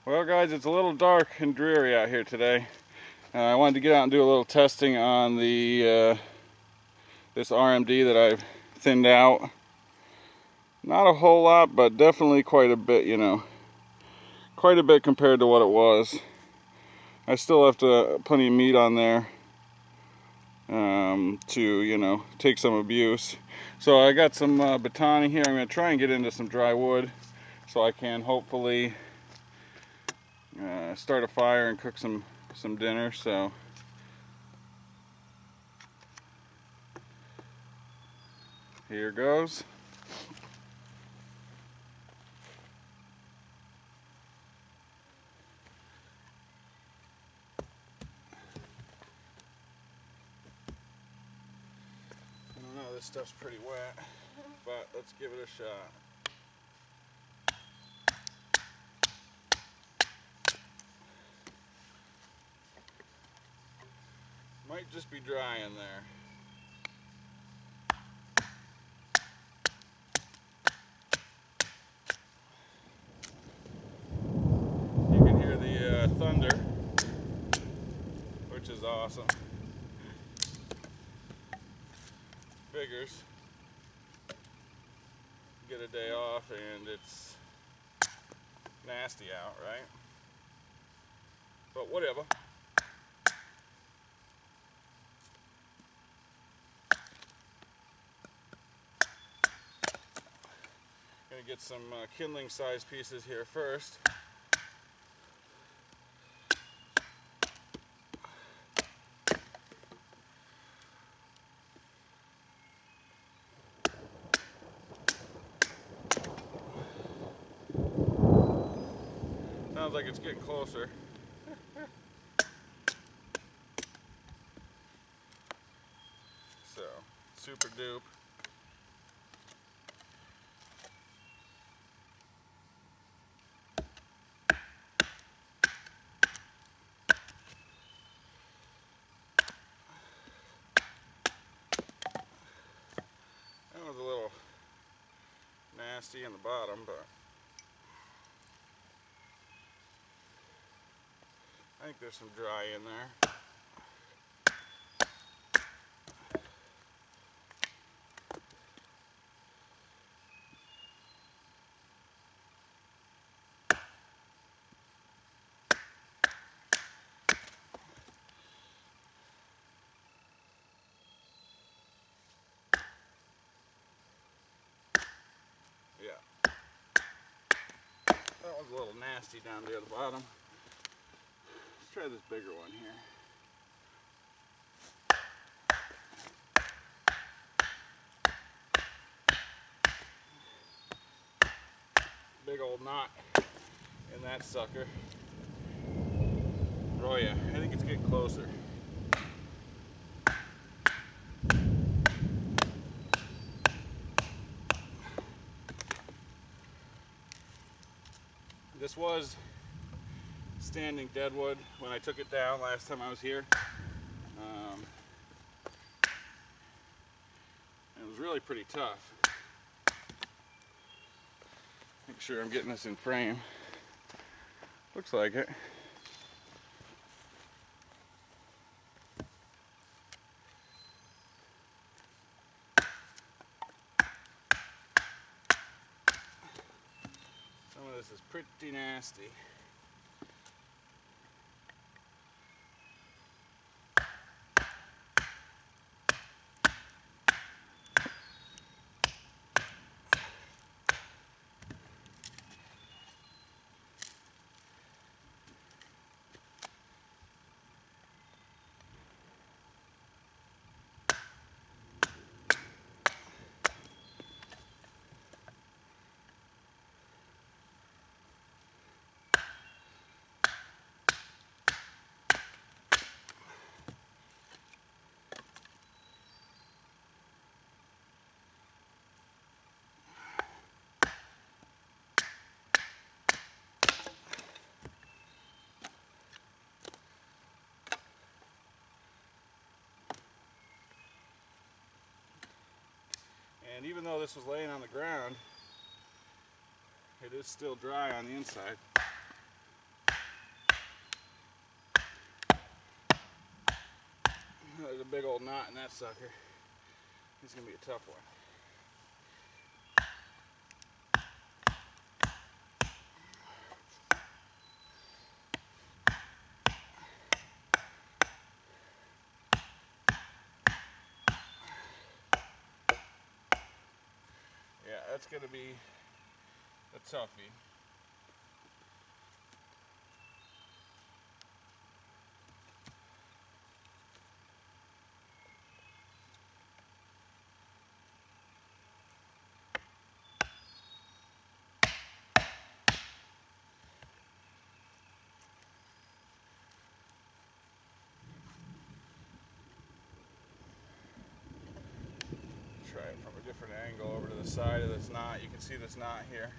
Well guys, it's a little dark and dreary out here today. I wanted to get out and do a little testing on the this RMD that I've thinned out. Not a whole lot, but definitely quite a bit, you know. Quite a bit compared to what it was. I still have plenty of meat on there to, you know, take some abuse. So I got some batoning here. I'm going to try and get into some dry wood so I can hopefully start a fire and cook some dinner. So here goes. I don't know, this stuff's pretty wet, but let's give it a shot. Might just be dry in there. You can hear the thunder, which is awesome. Figures. Get a day off and it's nasty out, right? But whatever. Gonna get some kindling size pieces here first. Sounds like it's getting closer. So, super dupe. That was a little nasty in the bottom, but I think there's some dry in there. Yeah. That was a little nasty down there at the bottom. Let's try this bigger one here. Big old knot in that sucker. Oh yeah, I think it's getting closer. This was standing deadwood when I took it down last time I was here. It was really pretty tough. Make sure I'm getting this in frame. Looks like it. Some of this is pretty nasty. And even though this was laying on the ground, it is still dry on the inside. There's a big old knot in that sucker. It's gonna be a tough one. Yeah, that's gonna be a toughie. Try it from a different angle over to the side of this knot. You can see this knot here.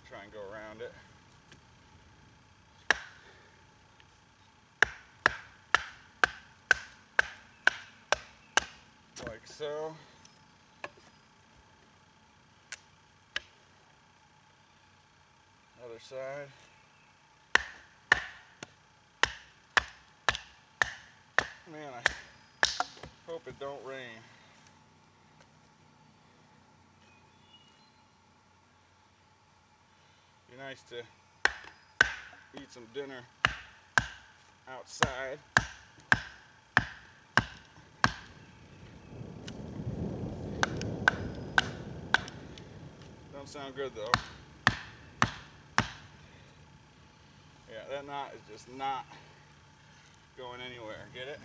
Try and go around it. Like so. Other side. Man, I hope it don't rain. Be nice to eat some dinner outside. Don't sound good though. Yeah, that knot is just not going anywhere. Get it?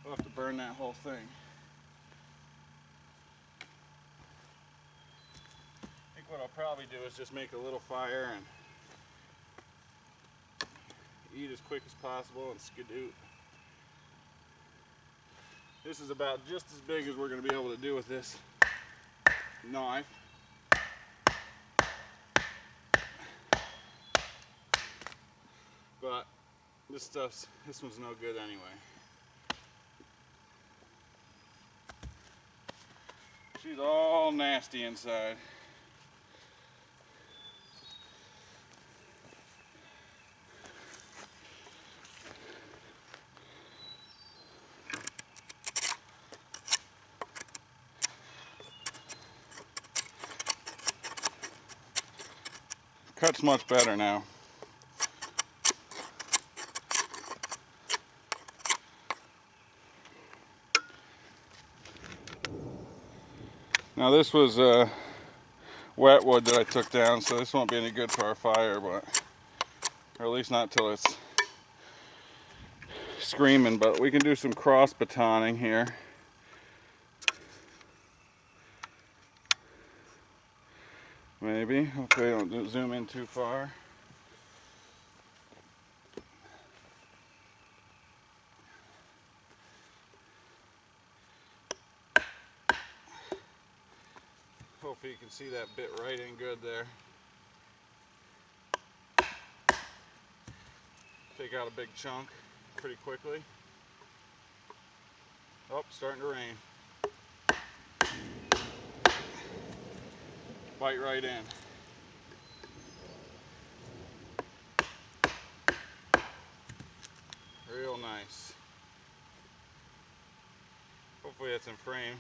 We'll have to burn that whole thing. I think what I'll probably do is just make a little fire and eat as quick as possible and skedoot. This is about just as big as we're going to be able to do with this knife. But this one's no good anyway. She's all nasty inside. Cuts much better now. Now this was wet wood that I took down, so this won't be any good for our fire, but or at least not till it's screaming. But we can do some cross batoning here. Maybe. Hopefully I don't zoom in too far. Hopefully you can see that bit right in good there. Take out a big chunk pretty quickly. Oh, starting to rain. Bite right in. Real nice. Hopefully that's in frame.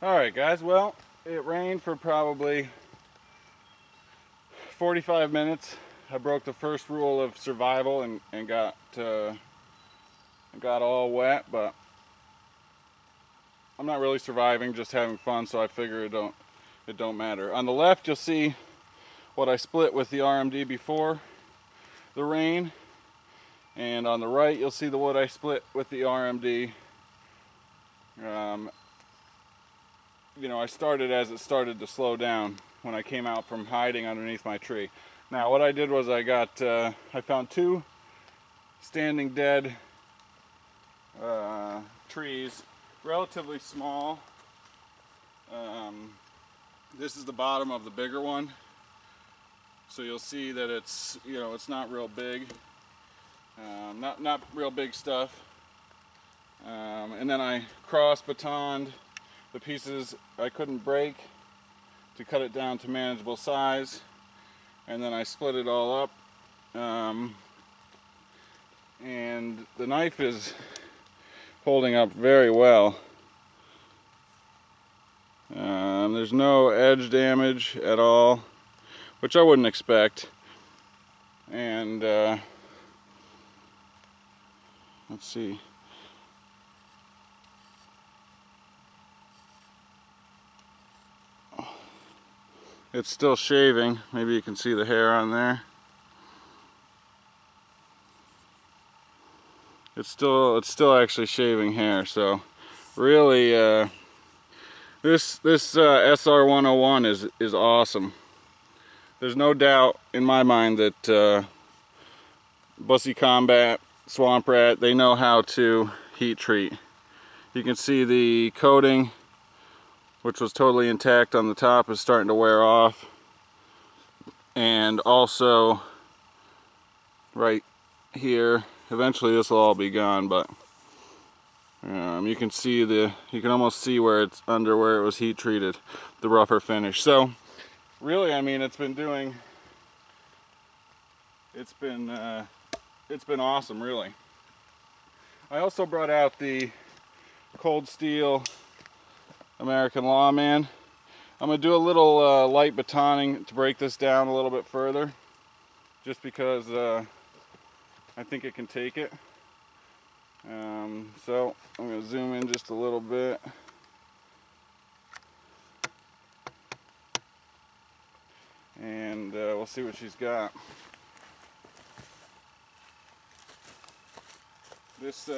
Alright guys, well, it rained for probably 45 minutes. I broke the first rule of survival and got all wet, but I'm not really surviving, just having fun, so I figure it don't matter. On the left you'll see what I split with the RMD before the rain, and on the right you'll see the wood I split with the RMD. You know, I started as it started to slow down when I came out from hiding underneath my tree. Now what I did was I found two standing dead trees, relatively small. This is the bottom of the bigger one, so you'll see that it's, you know, it's not real big, not real big stuff. And then I cross batoned the pieces I couldn't break to cut it down to manageable size, and then I split it all up. And the knife is holding up very well. There's no edge damage at all, which I wouldn't expect. And let's see. It's still shaving. Maybe you can see the hair on there. It's still actually shaving hair. So really, this SR101 is awesome. There's no doubt in my mind that Bussy Combat, Swamp Rat, they know how to heat treat. You can see the coating, which was totally intact on the top, is starting to wear off. And also right here, eventually this will all be gone, but you can see you can almost see where it's under where it was heat treated, the rougher finish. So really, I mean, it's been awesome, really. I also brought out the Cold Steel American Lawman. I'm going to do a little light batoning to break this down a little bit further, just because I think it can take it. So I'm going to zoom in just a little bit. And we'll see what she's got. This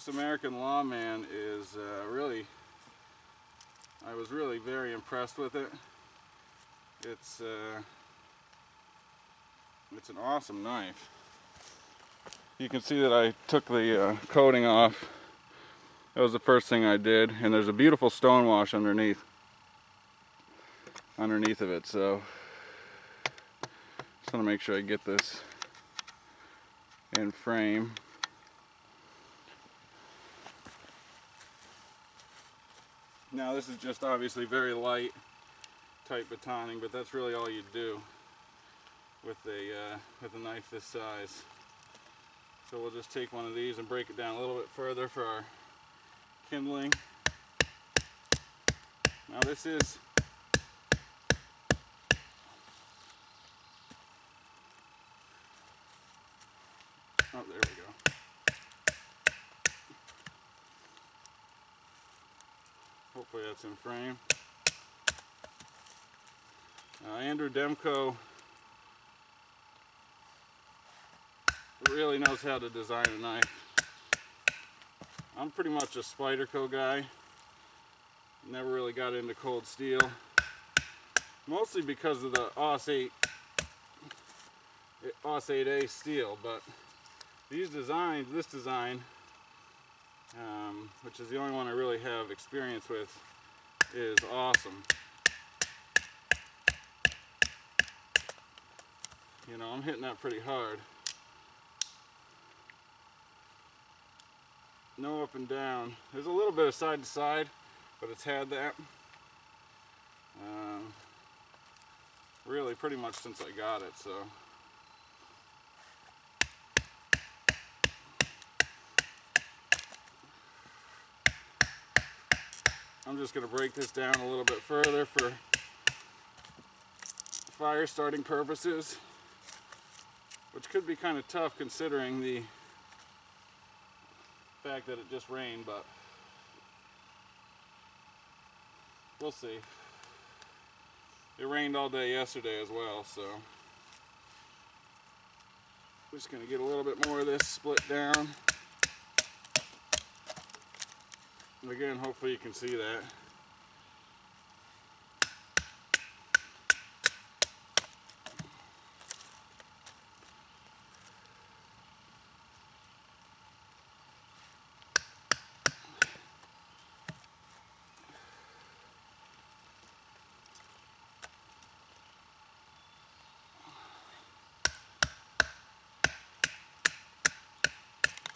American Lawman is I was really very impressed with it. It's an awesome knife. You can see that I took the coating off. That was the first thing I did, and there's a beautiful stone wash underneath of it. So just want to make sure I get this in frame. Now this is just obviously very light type batoning, but that's really all you do with a knife this size. So we'll just take one of these and break it down a little bit further for our kindling. Now this is oh, there we go. Hopefully that's in frame. Andrew Demkos really knows how to design a knife. I'm pretty much a Spyderco guy. Never really got into Cold Steel, mostly because of the AUS 8A steel. But these designs, this design, which is the only one I really have experience with, is awesome. You know, I'm hitting that pretty hard. No up and down. There's a little bit of side to side, but it's had that really pretty much since I got it. So I'm just going to break this down a little bit further for fire starting purposes, which could be kind of tough considering the fact that it just rained, but we'll see. It rained all day yesterday as well, so I'm just going to get a little bit more of this split down. And again, hopefully you can see that.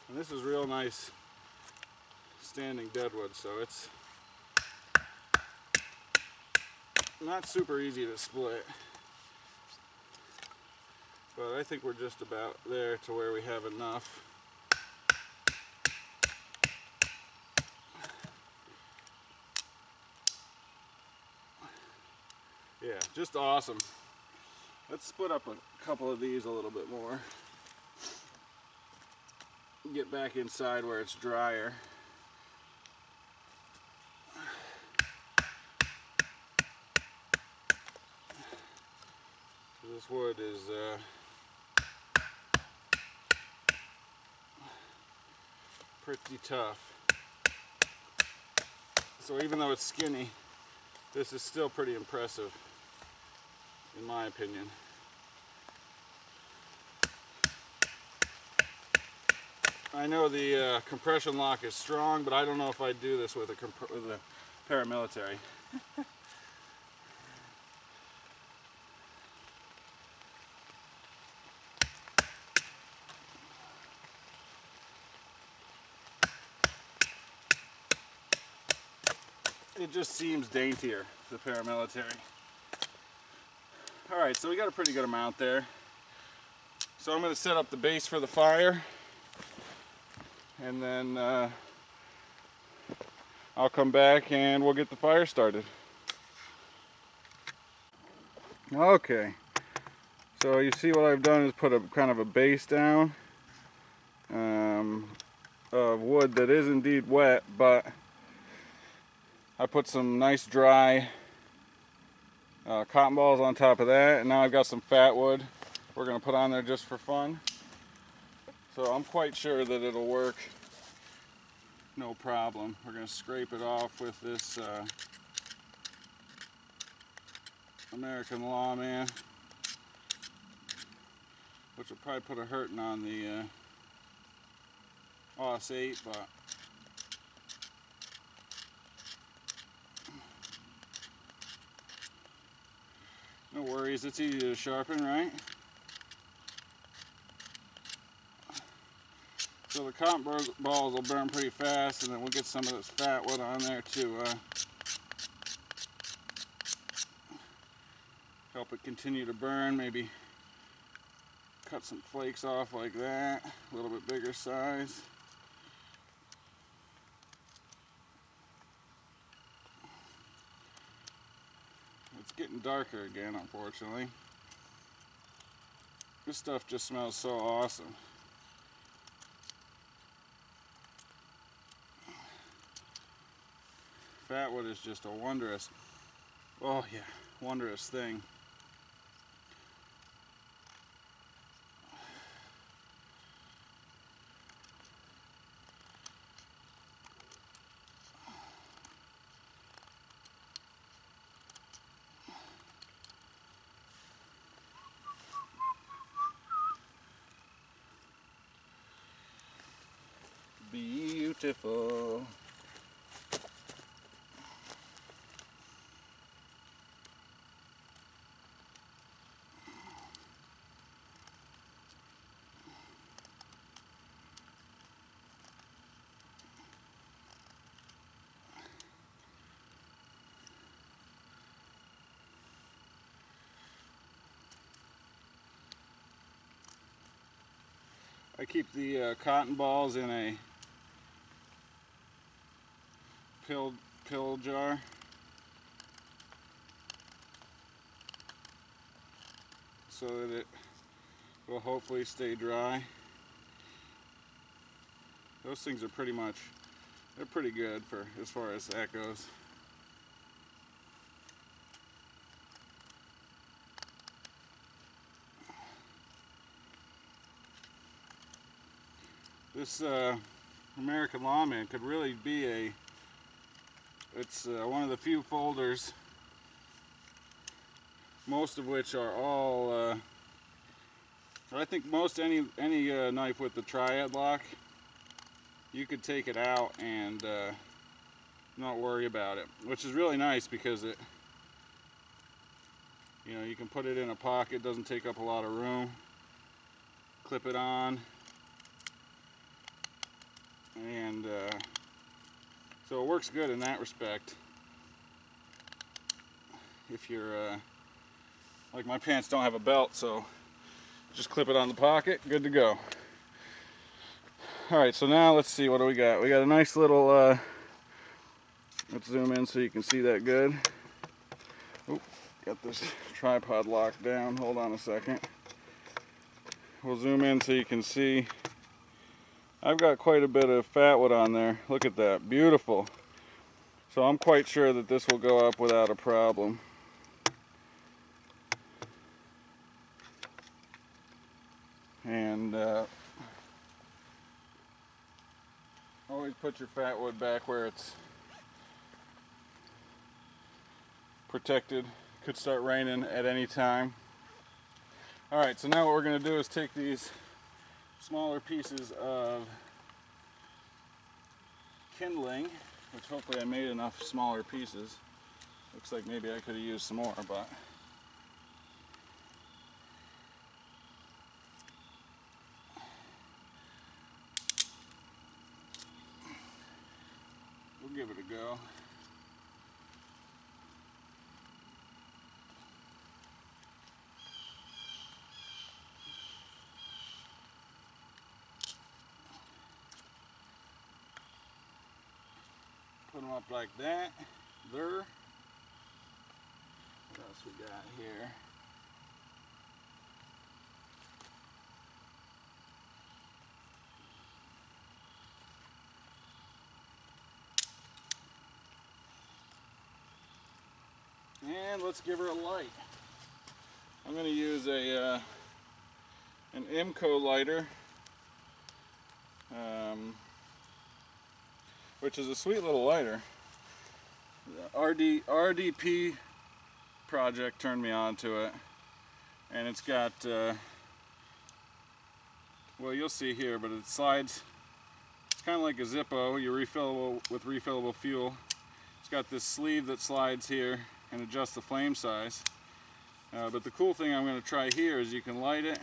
And this is real nice standing deadwood, so it's not super easy to split, but I think we're just about there to where we have enough. Yeah, just awesome. Let's split up a couple of these a little bit more. Get back inside where it's drier. This wood is pretty tough. So even though it's skinny, this is still pretty impressive, in my opinion. I know the compression lock is strong, but I don't know if I'd do this with a paramilitary. It just seems daintier, the paramilitary. Alright, so we got a pretty good amount there. So I'm going to set up the base for the fire, and then I'll come back and we'll get the fire started. Okay, so you see what I've done is put a kind of a base down of wood that is indeed wet, but I put some nice dry cotton balls on top of that, and now I've got some fat wood we're going to put on there just for fun. So I'm quite sure that it'll work no problem. We're going to scrape it off with this American Lawman, which will probably put a hurting on the Aus 8, but no worries, it's easy to sharpen, right? So the cotton balls will burn pretty fast, and then we'll get some of this fat wood on there to help it continue to burn. Maybe cut some flakes off like that, a little bit bigger size. It's getting darker again, unfortunately. This stuff just smells so awesome. Fatwood is just a wondrous, oh yeah, wondrous thing. Beautiful. I keep the cotton balls in a pill jar. So that it will hopefully stay dry. Those things are they're pretty good for as far as that goes. This American Lawman could really be it's one of the few folders, most of which are all, I think most any knife with the triad lock, you could take it out and not worry about it, which is really nice because you can put it in a pocket, doesn't take up a lot of room, clip it on, and so it works good in that respect. If you're like, my pants don't have a belt, so just clip it on the pocket, good to go. Alright, so now let's see, what do we got? We got a nice little, let's zoom in so you can see that good. Oop, got this tripod locked down, hold on a second. We'll zoom in so you can see. I've got quite a bit of fatwood on there. Look at that, beautiful. So I'm quite sure that this will go up without a problem. And always put your fatwood back where it's protected. Could start raining at any time. Alright, so now what we're going to do is take these smaller pieces of kindling, which hopefully I made enough smaller pieces. Looks like maybe I could have used some more, but we'll give it a go. Put them up like that. There. What else we got here? And let's give her a light. I'm going to use an Demkos lighter, which is a sweet little lighter. The RDP project turned me on to it, and it's got, well, you'll see here, but it slides. It's kind of like a Zippo. You're refillable with refillable fuel. It's got this sleeve that slides here and adjusts the flame size. But the cool thing I'm going to try here is you can light it,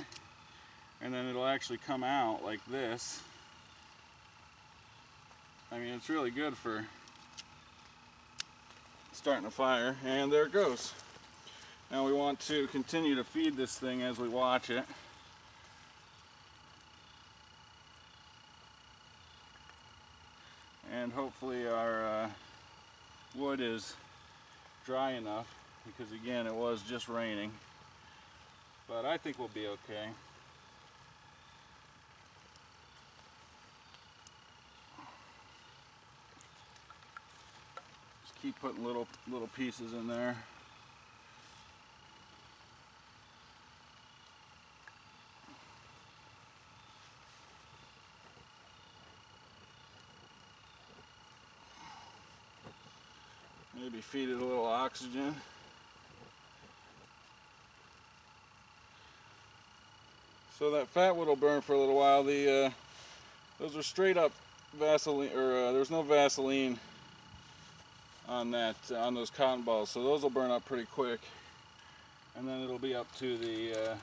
and then it'll actually come out like this. I mean, it's really good for starting a fire, and there it goes. Now we want to continue to feed this thing as we watch it. And hopefully our wood is dry enough, because again, it was just raining. But I think we'll be okay. Just keep putting little pieces in there. Maybe feed it a little oxygen. So that fat wood will burn for a little while. Those are straight up Vaseline, or there's no Vaseline on those cotton balls, so those will burn up pretty quick. And then it'll be up to the I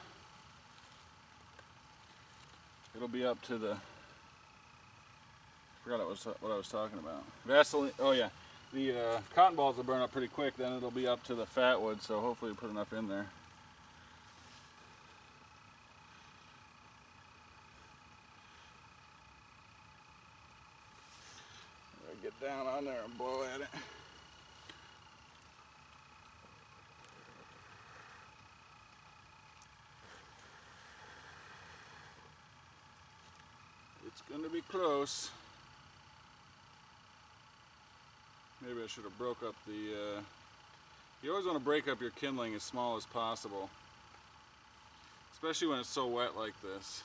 forgot what I was talking about. Vaseline. Oh yeah. The cotton balls will burn up pretty quick, then it'll be up to the fat wood, so hopefully we put enough in there. Get down on there and blow at it. Gonna be close. Maybe I should have broke up the, you always want to break up your kindling as small as possible. Especially when it's so wet like this.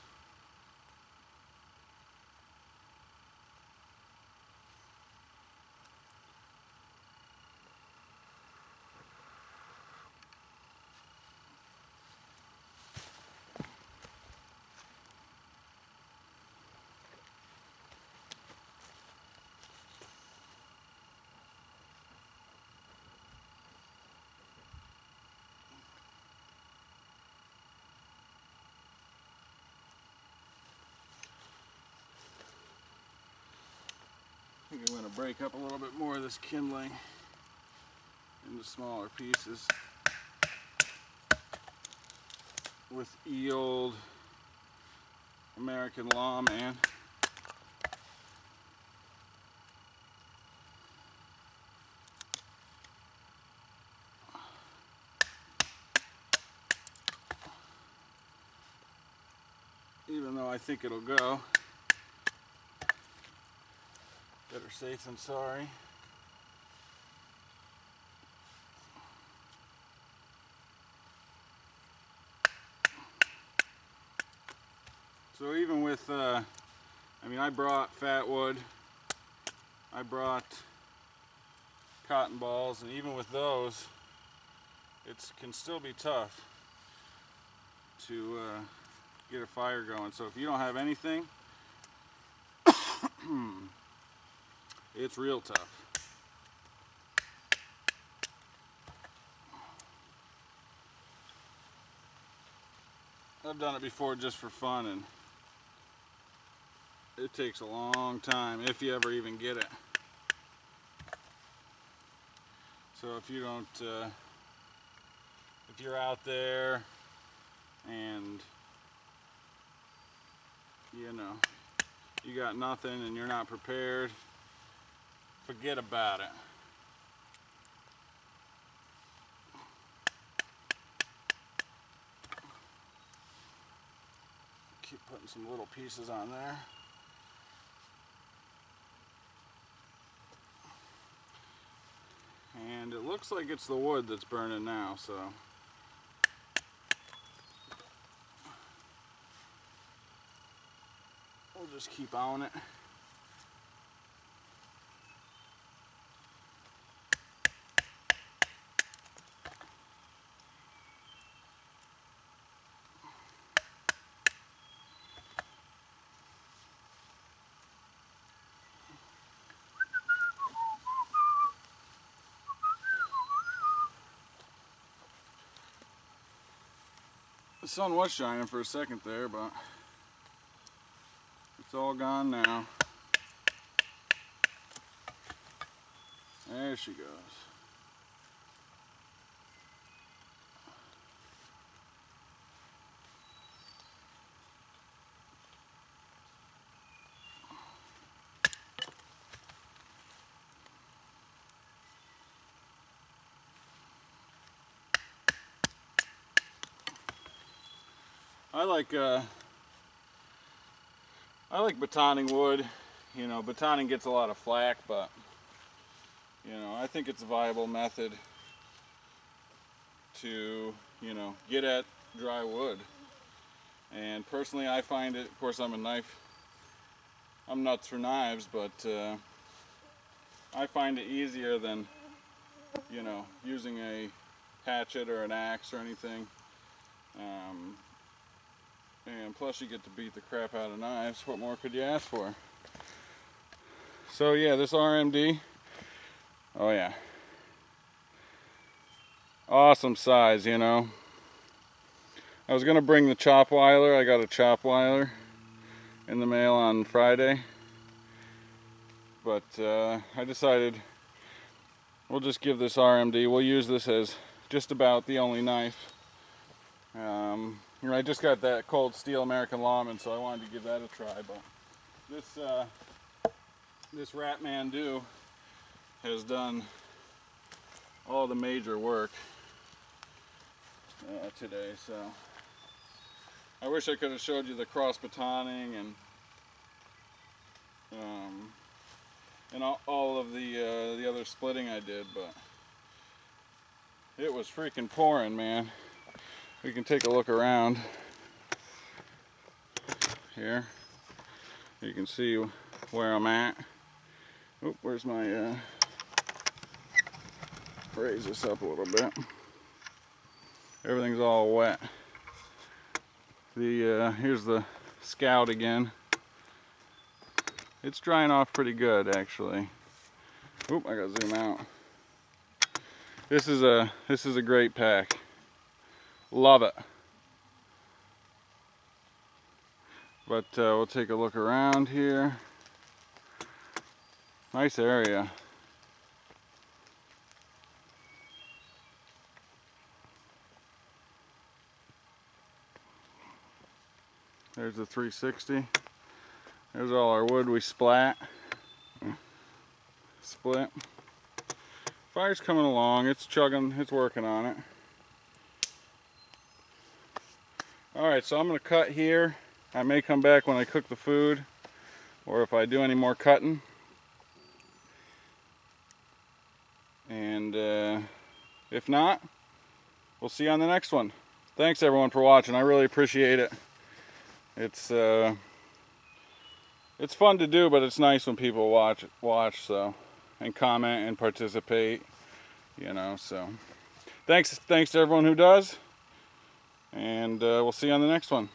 I think I'm going to break up a little bit more of this kindling into smaller pieces with Cold American Lawman. Even though I think it'll go. Better safe than sorry. So even with, I mean, I brought fat wood, I brought cotton balls, and even with those, it can still be tough to get a fire going. So if you don't have anything, it's real tough. I've done it before just for fun, and it takes a long time if you ever even get it. So if you don't, if you're out there and you know you got nothing and you're not prepared, forget about it. Keep putting some little pieces on there. And it looks like it's the wood that's burning now, so we'll just keep on it. The sun was shining for a second there, but it's all gone now. There she goes. I like batoning wood. You know, batoning gets a lot of flack, but you know, I think it's a viable method to, you know, get at dry wood. And personally, I find it, of course, I'm nuts for knives, but I find it easier than, you know, using a hatchet or an axe or anything. And plus you get to beat the crap out of knives. What more could you ask for? So yeah, this RMD, oh yeah, awesome size, you know. I was gonna bring the chop wiler. I got a chop wiler in the mail on Friday, but I decided we'll just give this RMD. We'll use this as just about the only knife. You know, I just got that Cold Steel American Lawman, so I wanted to give that a try. But this RatManDu has done all the major work today. So I wish I could have showed you the cross batoning and and all of the other splitting I did, but it was freaking pouring, man. We can take a look around here. You can see where I'm at. Oop, where's my raise this up a little bit. Everything's all wet. Here's the Scout again. It's drying off pretty good, actually. Oop, I gotta zoom out. This is a great pack. Love it. But we'll take a look around here. Nice area. There's the 360. There's all our wood we split. Fire's coming along. It's chugging. It's working on it. Alright, so I'm going to cut here. I may come back when I cook the food, or if I do any more cutting. And if not, we'll see you on the next one. Thanks everyone for watching. I really appreciate it. It's fun to do, but it's nice when people watch so, and comment and participate, you know. So thanks to everyone who does, and we'll see you on the next one.